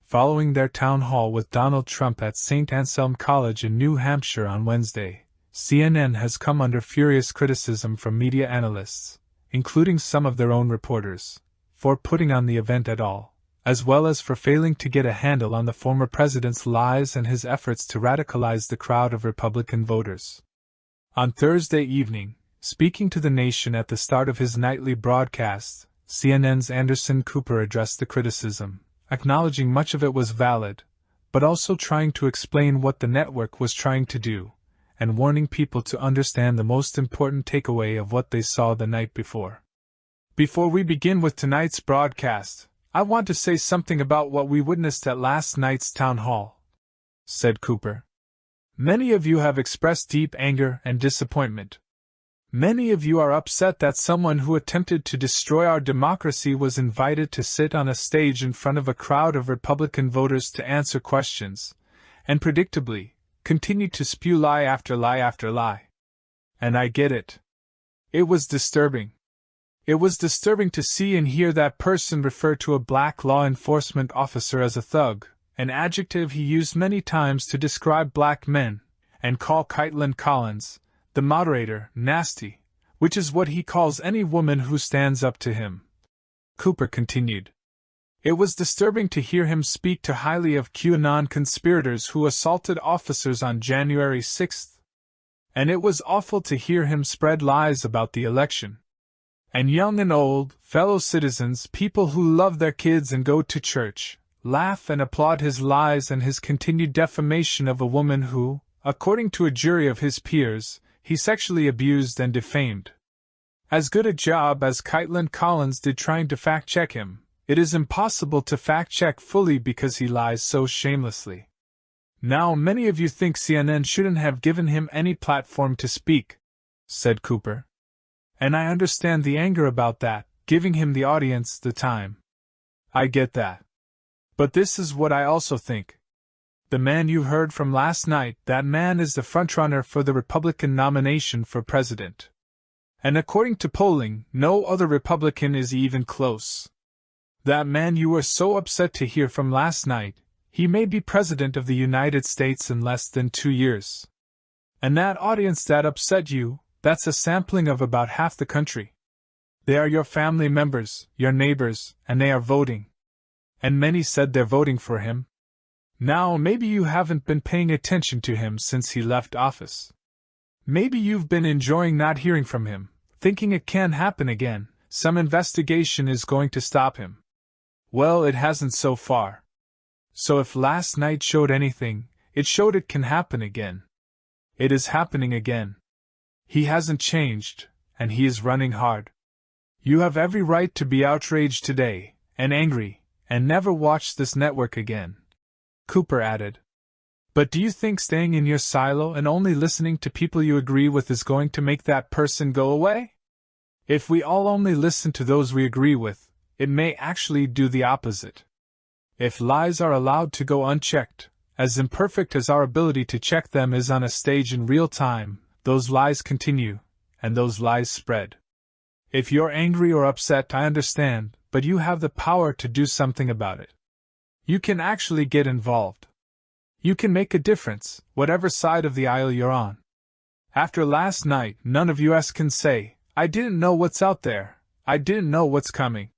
Following their town hall with Donald Trump at St. Anselm College in New Hampshire on Wednesday, CNN has come under furious criticism from media analysts, including some of their own reporters, for putting on the event at all, as well as for failing to get a handle on the former president's lies and his efforts to radicalize the crowd of Republican voters. On Thursday evening, speaking to the nation at the start of his nightly broadcast, CNN's Anderson Cooper addressed the criticism, acknowledging much of it was valid, but also trying to explain what the network was trying to do, and warning people to understand the most important takeaway of what they saw the night before. Before we begin with tonight's broadcast, I want to say something about what we witnessed at last night's town hall, said Cooper. Many of you have expressed deep anger and disappointment. Many of you are upset that someone who attempted to destroy our democracy was invited to sit on a stage in front of a crowd of Republican voters to answer questions, and predictably, continue to spew lie after lie after lie. And I get it. It was disturbing. It was disturbing to see and hear that person refer to a black law enforcement officer as a thug, an adjective he used many times to describe black men, and call Caitlin Collins, the moderator, nasty, which is what he calls any woman who stands up to him. Cooper continued. It was disturbing to hear him speak too highly of QAnon conspirators who assaulted officers on January 6th. And it was awful to hear him spread lies about the election. And young and old, fellow citizens, people who love their kids and go to church, laugh and applaud his lies and his continued defamation of a woman who, according to a jury of his peers, he sexually abused and defamed. As good a job as Caitlin Collins did trying to fact-check him, it is impossible to fact-check fully because he lies so shamelessly. Now many of you think CNN shouldn't have given him any platform to speak, said Cooper. And I understand the anger about that, giving him the audience the time. I get that. But this is what I also think. The man you heard from last night, that man is the frontrunner for the Republican nomination for president. And according to polling, no other Republican is even close. That man you were so upset to hear from last night, he may be president of the United States in less than 2 years. And that audience that upset you, that's a sampling of about half the country. They are your family members, your neighbors, and they are voting. And many said they're voting for him. Now, maybe you haven't been paying attention to him since he left office. Maybe you've been enjoying not hearing from him, thinking it can happen again, some investigation is going to stop him. Well, it hasn't so far. So if last night showed anything, it showed it can happen again. It is happening again. He hasn't changed, and he is running hard. You have every right to be outraged today, and angry, and never watch this network again, Cooper added. But do you think staying in your silo and only listening to people you agree with is going to make that person go away? If we all only listen to those we agree with, it may actually do the opposite. If lies are allowed to go unchecked, as imperfect as our ability to check them is on a stage in real time, those lies continue, and those lies spread. If you're angry or upset, I understand, but you have the power to do something about it. You can actually get involved. You can make a difference, whatever side of the aisle you're on. After last night, none of us can say, I didn't know what's out there, I didn't know what's coming.